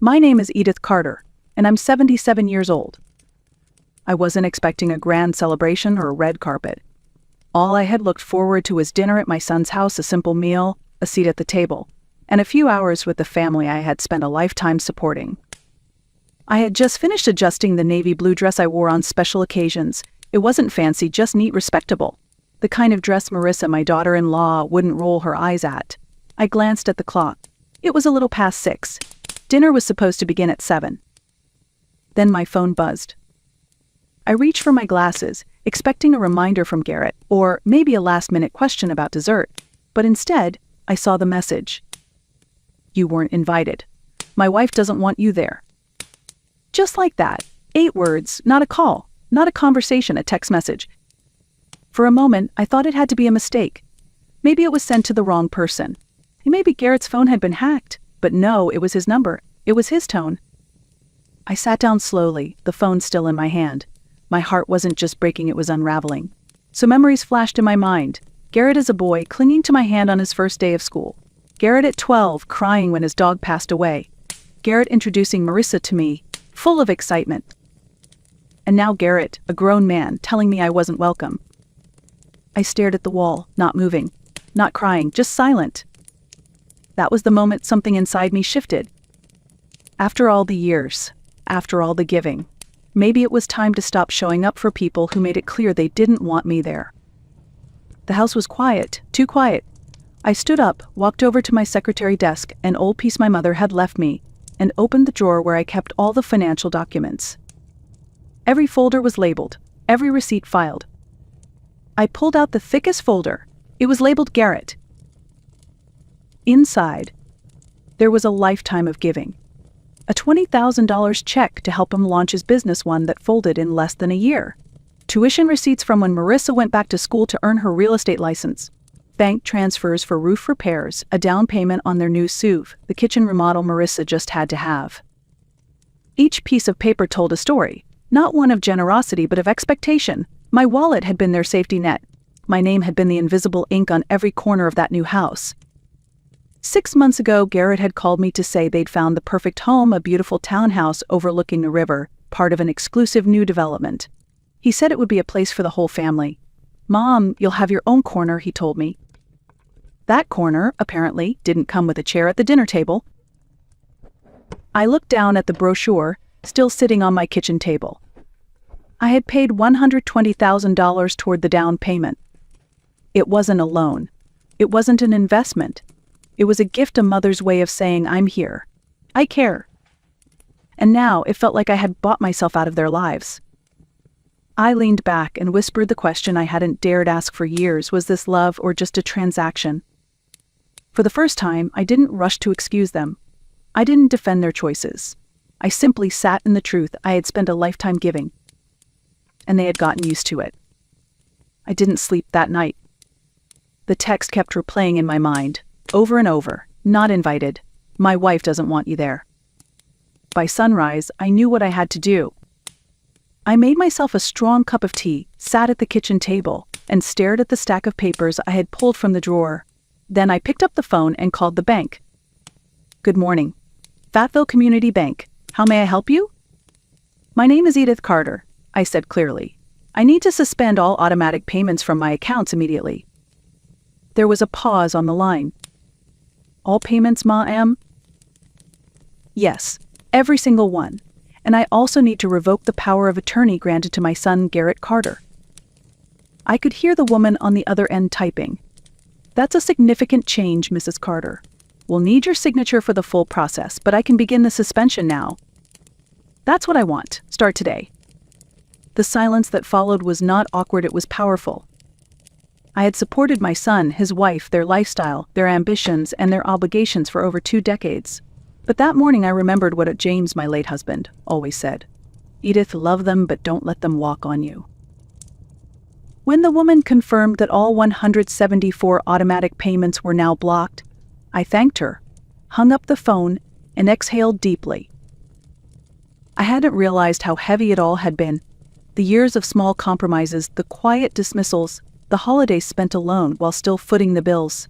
My name is Edith Carter, and I'm 77 years old. I wasn't expecting a grand celebration or a red carpet. All I had looked forward to was dinner at my son's house, a simple meal, a seat at the table, and a few hours with the family I had spent a lifetime supporting. I had just finished adjusting the navy blue dress I wore on special occasions. It wasn't fancy, just neat, respectable. The kind of dress Marissa, my daughter-in-law, wouldn't roll her eyes at. I glanced at the clock. It was a little past 6. Dinner was supposed to begin at 7. Then my phone buzzed. I reached for my glasses, expecting a reminder from Garrett, or maybe a last-minute question about dessert. But instead, I saw the message. You weren't invited. My wife doesn't want you there. Just like that. 8 words, not a call, not a conversation, a text message. For a moment, I thought it had to be a mistake. Maybe it was sent to the wrong person. Maybe Garrett's phone had been hacked. But no, it was his number. It was his tone. I sat down slowly, the phone still in my hand. My heart wasn't just breaking, it was unraveling. So memories flashed in my mind. Garrett as a boy, clinging to my hand on his first day of school. Garrett at 12, crying when his dog passed away. Garrett introducing Marissa to me, full of excitement. And now Garrett, a grown man, telling me I wasn't welcome. I stared at the wall, not moving, not crying, just silent. That was the moment something inside me shifted. After all the years, after all the giving, maybe it was time to stop showing up for people who made it clear they didn't want me there. The house was quiet, too quiet. I stood up, walked over to my secretary desk, an old piece my mother had left me, and opened the drawer where I kept all the financial documents. Every folder was labeled, every receipt filed. I pulled out the thickest folder. It was labeled Garrett. Inside, there was a lifetime of giving. A $20,000 check to help him launch his business, one that folded in less than a year. Tuition receipts from when Marissa went back to school to earn her real estate license. Bank transfers for roof repairs, a down payment on their new SUV, the kitchen remodel Marissa just had to have. Each piece of paper told a story, not one of generosity but of expectation. My wallet had been their safety net. My name had been the invisible ink on every corner of that new house. 6 months ago, Garrett had called me to say they'd found the perfect home, a beautiful townhouse overlooking the river, part of an exclusive new development. He said it would be a place for the whole family. Mom, you'll have your own corner, he told me. That corner, apparently, didn't come with a chair at the dinner table. I looked down at the brochure, still sitting on my kitchen table. I had paid $120,000 toward the down payment. It wasn't a loan. It wasn't an investment. It was a gift, a mother's way of saying, I'm here. I care. And now it felt like I had bought myself out of their lives. I leaned back and whispered the question I hadn't dared ask for years. Was this love or just a transaction? For the first time, I didn't rush to excuse them. I didn't defend their choices. I simply sat in the truth I had spent a lifetime giving. And they had gotten used to it. I didn't sleep that night. The text kept replaying in my mind. Over and over, not invited. My wife doesn't want you there. By sunrise, I knew what I had to do. I made myself a strong cup of tea, sat at the kitchen table, and stared at the stack of papers I had pulled from the drawer. Then I picked up the phone and called the bank. Good morning. Fayetteville Community Bank. How may I help you? My name is Edith Carter, I said clearly. I need to suspend all automatic payments from my accounts immediately. There was a pause on the line. All payments, ma'am? Yes, every single one. And I also need to revoke the power of attorney granted to my son, Garrett Carter. I could hear the woman on the other end typing. That's a significant change, Mrs. Carter. We'll need your signature for the full process, but I can begin the suspension now. That's what I want. Start today. The silence that followed was not awkward, it was powerful. I had supported my son, his wife, their lifestyle, their ambitions, and their obligations for over 2 decades. But that morning I remembered what James, my late husband, always said. Edith, love them, but don't let them walk on you. When the woman confirmed that all 174 automatic payments were now blocked, I thanked her, hung up the phone, and exhaled deeply. I hadn't realized how heavy it all had been. The years of small compromises, the quiet dismissals, the holidays spent alone while still footing the bills.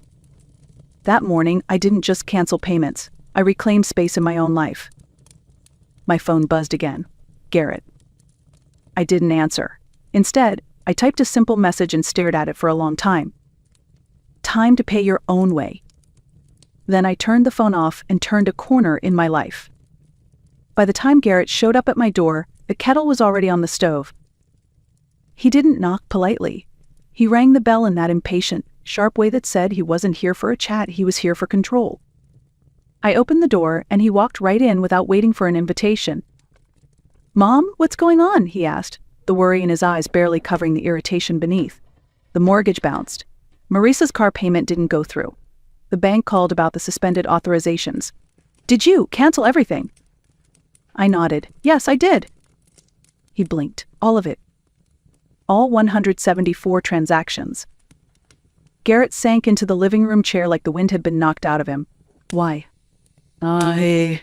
That morning, I didn't just cancel payments. I reclaimed space in my own life. My phone buzzed again. Garrett. I didn't answer. Instead, I typed a simple message and stared at it for a long time. Time to pay your own way. Then I turned the phone off and turned a corner in my life. By the time Garrett showed up at my door, the kettle was already on the stove. He didn't knock politely. He rang the bell in that impatient, sharp way that said he wasn't here for a chat, he was here for control. I opened the door and he walked right in without waiting for an invitation. "Mom, what's going on?" he asked, the worry in his eyes barely covering the irritation beneath. The mortgage bounced. Marissa's car payment didn't go through. The bank called about the suspended authorizations. "Did you cancel everything?" I nodded. "Yes, I did." He blinked. "All of it." All 174 transactions. Garrett sank into the living room chair like the wind had been knocked out of him. "Why?" I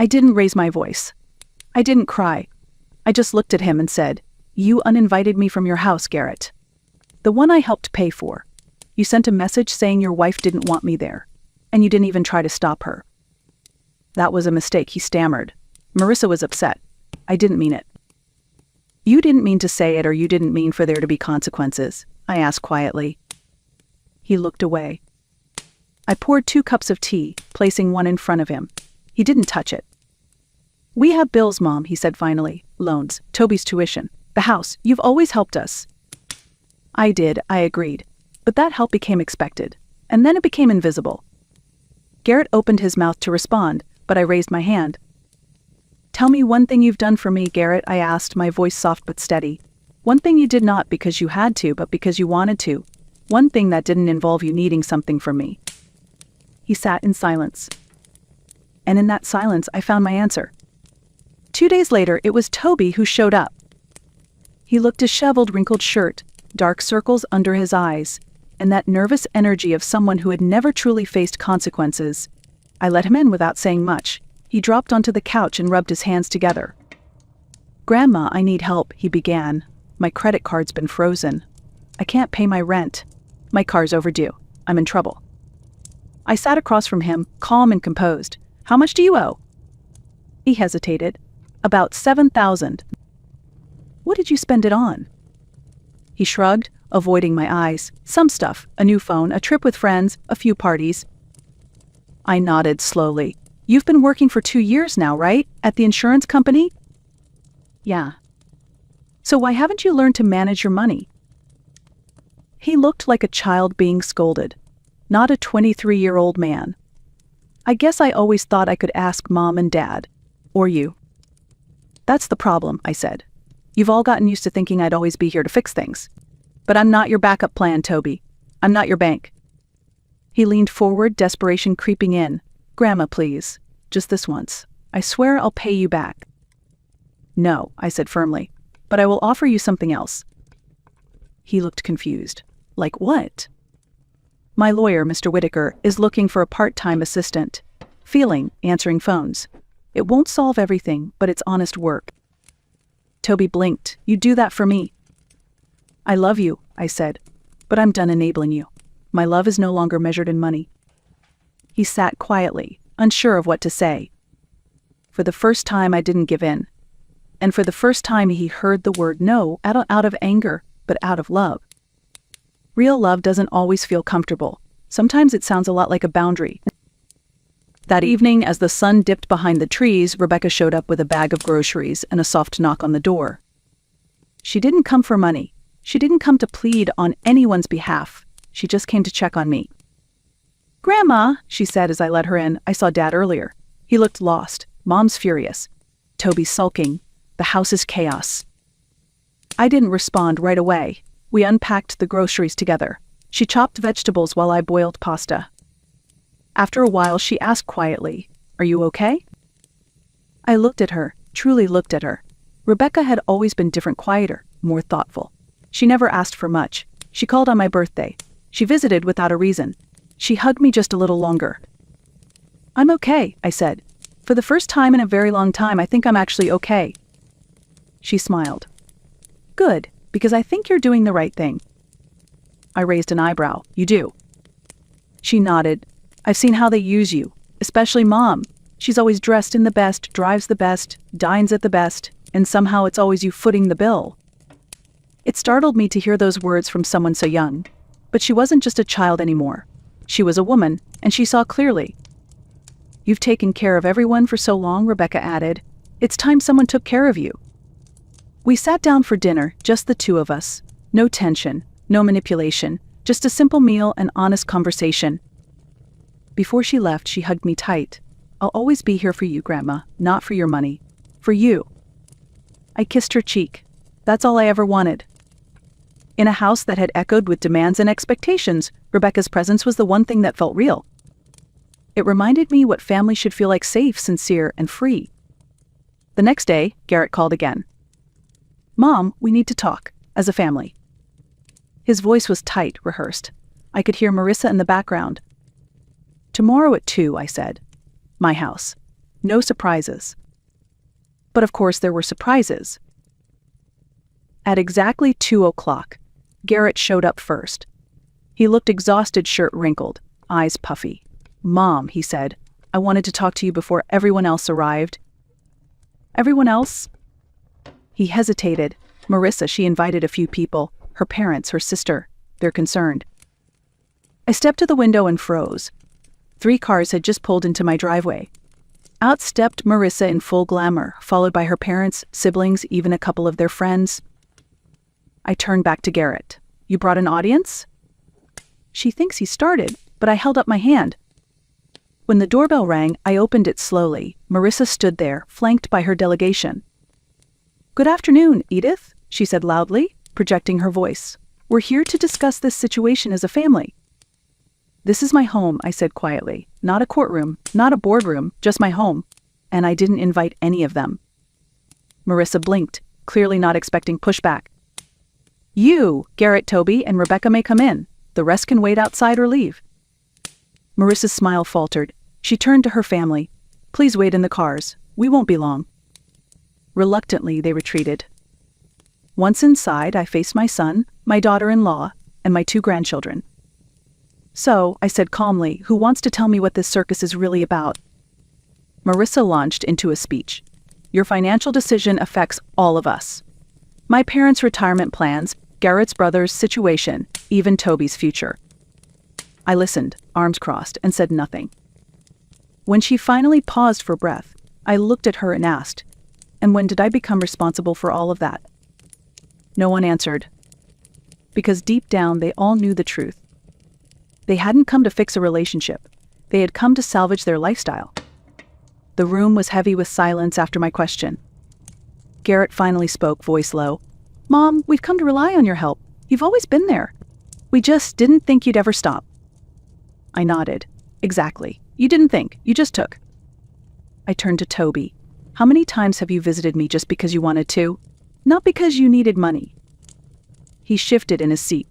didn't raise my voice. I didn't cry. I just looked at him and said, "You uninvited me from your house, Garrett. The one I helped pay for. You sent a message saying your wife didn't want me there, and you didn't even try to stop her." "That was a mistake," he stammered. "Marissa was upset. I didn't mean it." "You didn't mean to say it, or you didn't mean for there to be consequences?" I asked quietly. He looked away. I poured 2 cups of tea, placing one in front of him. He didn't touch it. "We have bills, Mom," he said finally. "Loans, Toby's tuition, the house. You've always helped us." I did, I agreed. But that help became expected. And then it became invisible. Garrett opened his mouth to respond, but I raised my hand. "Tell me one thing you've done for me, Garrett," I asked, my voice soft but steady. "One thing you did not because you had to, but because you wanted to. One thing that didn't involve you needing something from me." He sat in silence. And in that silence, I found my answer. 2 days later, it was Toby who showed up. He looked disheveled, wrinkled shirt, dark circles under his eyes, and that nervous energy of someone who had never truly faced consequences. I let him in without saying much. He dropped onto the couch and rubbed his hands together. "Grandma, I need help," he began. "My credit card's been frozen. I can't pay my rent. My car's overdue. I'm in trouble." I sat across from him, calm and composed. "How much do you owe?" He hesitated. "About $7,000. "What did you spend it on?" He shrugged, avoiding my eyes. "Some stuff, a new phone, a trip with friends, a few parties." I nodded slowly. "You've been working for 2 years now, right? At the insurance company?" "Yeah." "So why haven't you learned to manage your money?" He looked like a child being scolded, not a 23-year-old man. "I guess I always thought I could ask Mom and Dad. Or you." "That's the problem," I said. "You've all gotten used to thinking I'd always be here to fix things. But I'm not your backup plan, Toby. I'm not your bank." He leaned forward, desperation creeping in. "Grandma, please. Just this once. I swear I'll pay you back." "No," I said firmly. "But I will offer you something else." He looked confused. "Like what?" "My lawyer, Mr. Whitaker, is looking for a part-time assistant. Feeling, answering phones. It won't solve everything, but it's honest work." Toby blinked. "You do that for me." "I love you," I said, "but I'm done enabling you. My love is no longer measured in money." He sat quietly, unsure of what to say. For the first time, I didn't give in. And for the first time, he heard the word no, out of anger, but out of love. Real love doesn't always feel comfortable. Sometimes it sounds a lot like a boundary. That evening, as the sun dipped behind the trees, Rebecca showed up with a bag of groceries and a soft knock on the door. She didn't come for money. She didn't come to plead on anyone's behalf. She just came to check on me. "Grandma," she said as I let her in, "I saw Dad earlier. He looked lost. Mom's furious. Toby's sulking. The house is chaos." I didn't respond right away. We unpacked the groceries together. She chopped vegetables while I boiled pasta. After a while, she asked quietly, "Are you okay?" I looked at her, truly looked at her. Rebecca had always been different, quieter, more thoughtful. She never asked for much. She called on my birthday. She visited without a reason. She hugged me just a little longer. "I'm okay," I said. "For the first time in a very long time, I think I'm actually okay." She smiled. "Good, because I think you're doing the right thing." I raised an eyebrow. "You do?" She nodded. "I've seen how they use you, especially Mom. She's always dressed in the best, drives the best, dines at the best, and somehow it's always you footing the bill. It startled me to hear those words from someone so young. But she wasn't just a child anymore. She was a woman, and she saw clearly. "You've taken care of everyone for so long," Rebecca added. "It's time someone took care of you." We sat down for dinner, just the two of us. No tension, no manipulation, just a simple meal and honest conversation. Before she left, she hugged me tight. "I'll always be here for you, Grandma, not for your money. For you." I kissed her cheek. That's all I ever wanted. In a house that had echoed with demands and expectations, Rebecca's presence was the one thing that felt real. It reminded me what family should feel like: safe, sincere, and free. The next day, Garrett called again. "Mom, we need to talk, as a family." His voice was tight, rehearsed. I could hear Marissa in the background. "Tomorrow at 2, I said. "My house. No surprises." But of course there were surprises. At exactly 2:00, Garrett showed up first. He looked exhausted, shirt wrinkled, eyes puffy. "Mom," he said, "I wanted to talk to you before everyone else arrived." "Everyone else?" He hesitated. "Marissa, she invited a few people, her parents, her sister. They're concerned." I stepped to the window and froze. 3 cars had just pulled into my driveway. Out stepped Marissa in full glamour, followed by her parents, siblings, even a couple of their friends. I turned back to Garrett. "You brought an audience?" "She thinks he started," but I held up my hand. When the doorbell rang, I opened it slowly. Marissa stood there, flanked by her delegation. "Good afternoon, Edith," she said loudly, projecting her voice. "We're here to discuss this situation as a family." "This is my home," I said quietly. "Not a courtroom, not a boardroom, just my home. And I didn't invite any of them." Marissa blinked, clearly not expecting pushback. "You, Garrett, Toby, and Rebecca may come in. The rest can wait outside or leave." Marissa's smile faltered. She turned to her family. "Please wait in the cars. We won't be long." Reluctantly, they retreated. Once inside, I faced my son, my daughter-in-law, and my 2 grandchildren. "So," I said calmly, "who wants to tell me what this circus is really about?" Marissa launched into a speech. "Your financial decision affects all of us. My parents' retirement plans, Garrett's brother's situation, even Toby's future." I listened, arms crossed, and said nothing. When she finally paused for breath, I looked at her and asked, "And when did I become responsible for all of that?" No one answered. Because deep down, they all knew the truth. They hadn't come to fix a relationship. They had come to salvage their lifestyle. The room was heavy with silence after my question. Garrett finally spoke, voice low. "Mom, we've come to rely on your help. You've always been there. We just didn't think you'd ever stop." I nodded. "Exactly. You didn't think. You just took." I turned to Toby. "How many times have you visited me just because you wanted to? Not because you needed money." He shifted in his seat.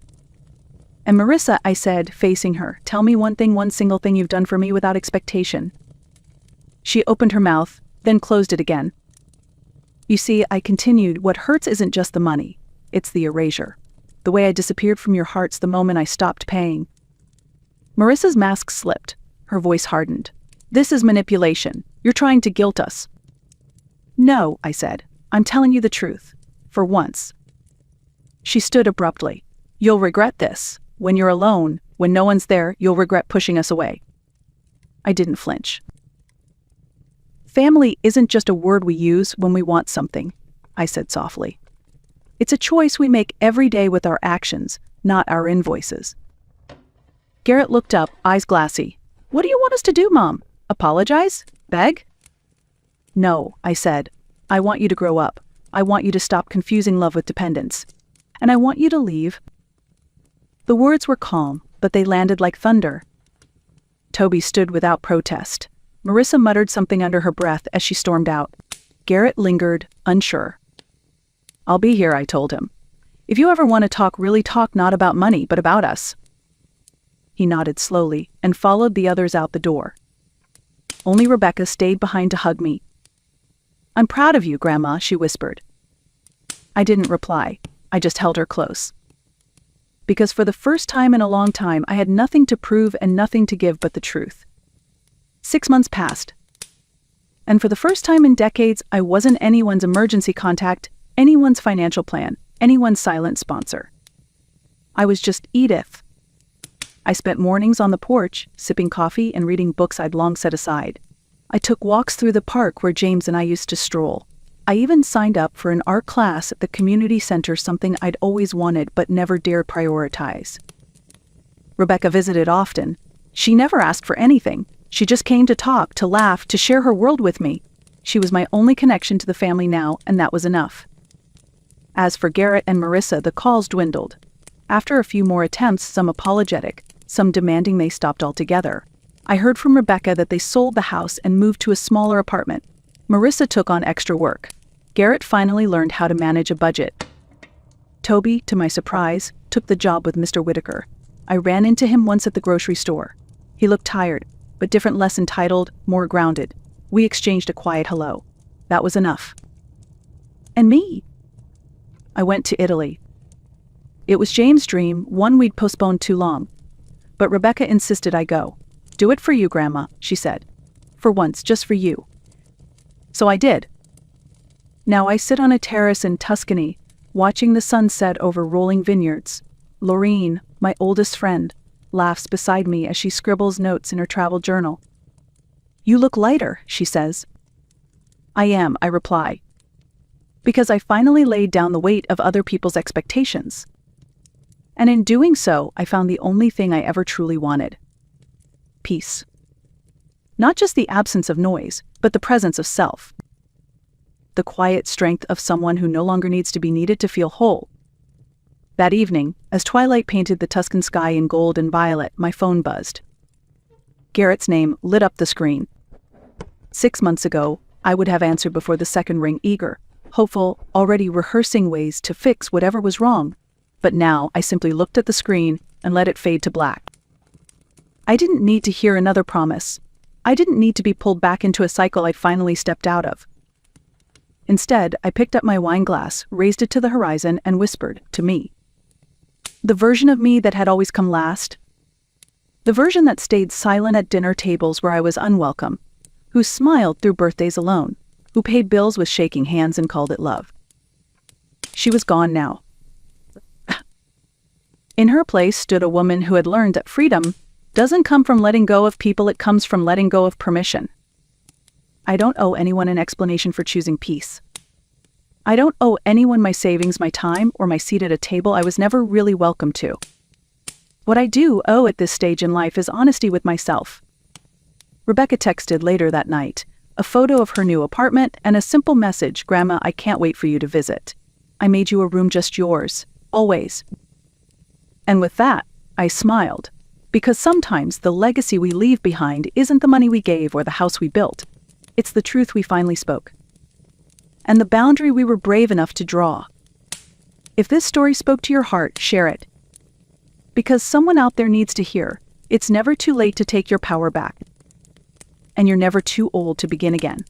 "And Marissa," I said, facing her, "tell me one single thing you've done for me without expectation." She opened her mouth, then closed it again. "You see," I continued, "what hurts isn't just the money. It's the erasure. The way I disappeared from your hearts the moment I stopped paying." Marissa's mask slipped. Her voice hardened. "This is manipulation. You're trying to guilt us." "No," I said. "I'm telling you the truth. For once." She stood abruptly. "You'll regret this. When you're alone, when no one's there, you'll regret pushing us away." I didn't flinch. "Family isn't just a word we use when we want something," I said softly. "It's a choice we make every day with our actions, not our invoices." Garrett looked up, eyes glassy. "What do you want us to do, Mom? Apologize? Beg?" "No," I said. "I want you to grow up. I want you to stop confusing love with dependence. And I want you to leave." The words were calm, but they landed like thunder. Toby stood without protest. Marissa muttered something under her breath as she stormed out. Garrett lingered, unsure. "I'll be here," I told him. "If you ever want to talk, really talk, not about money, but about us." He nodded slowly and followed the others out the door. Only Rebecca stayed behind to hug me. "I'm proud of you, Grandma," she whispered. I didn't reply. I just held her close. Because for the first time in a long time, I had nothing to prove and nothing to give but the truth. 6 months passed. And for the first time in decades, I wasn't anyone's emergency contact, anyone's financial plan, anyone's silent sponsor. I was just Edith. I spent mornings on the porch, sipping coffee and reading books I'd long set aside. I took walks through the park where James and I used to stroll. I even signed up for an art class at the community center, something I'd always wanted but never dared prioritize. Rebecca visited often. She never asked for anything. She just came to talk, to laugh, to share her world with me. She was my only connection to the family now, and that was enough. As for Garrett and Marissa, the calls dwindled. After a few more attempts, some apologetic, some demanding they stopped altogether, I heard from Rebecca that they sold the house and moved to a smaller apartment. Marissa took on extra work. Garrett finally learned how to manage a budget. Toby, to my surprise, took the job with Mr. Whitaker. I ran into him once at the grocery store. He looked tired, but different, less entitled, more grounded. We exchanged a quiet hello. That was enough. And me? I went to Italy. It was James' dream, one we'd postponed too long. But Rebecca insisted I go. "Do it for you, Grandma," she said. "For once, just for you." So I did. Now I sit on a terrace in Tuscany, watching the sunset over rolling vineyards. Laureen, my oldest friend, laughs beside me as she scribbles notes in her travel journal. "You look lighter," she says. "I am," I reply. Because I finally laid down the weight of other people's expectations. And in doing so, I found the only thing I ever truly wanted. Peace. Not just the absence of noise, but the presence of self. The quiet strength of someone who no longer needs to be needed to feel whole. That evening, as twilight painted the Tuscan sky in gold and violet, my phone buzzed. Garrett's name lit up the screen. 6 months ago, I would have answered before the second ring, eager, hopeful, already rehearsing ways to fix whatever was wrong. But now I simply looked at the screen and let it fade to black. I didn't need to hear another promise. I didn't need to be pulled back into a cycle I'd finally stepped out of. Instead, I picked up my wine glass, raised it to the horizon, and whispered, to me. The version of me that had always come last. The version that stayed silent at dinner tables where I was unwelcome, who smiled through birthdays alone, who paid bills with shaking hands and called it love. She was gone now. In her place stood a woman who had learned that freedom doesn't come from letting go of people, it comes from letting go of permission. I don't owe anyone an explanation for choosing peace. I don't owe anyone my savings, my time, or my seat at a table I was never really welcome to. What I do owe at this stage in life is honesty with myself. Rebecca texted later that night, a photo of her new apartment and a simple message, "Grandma, I can't wait for you to visit. I made you a room just yours, always." And with that, I smiled, because sometimes the legacy we leave behind isn't the money we gave or the house we built. It's the truth we finally spoke. And the boundary we were brave enough to draw. If this story spoke to your heart, share it. Because someone out there needs to hear, it's never too late to take your power back. And you're never too old to begin again.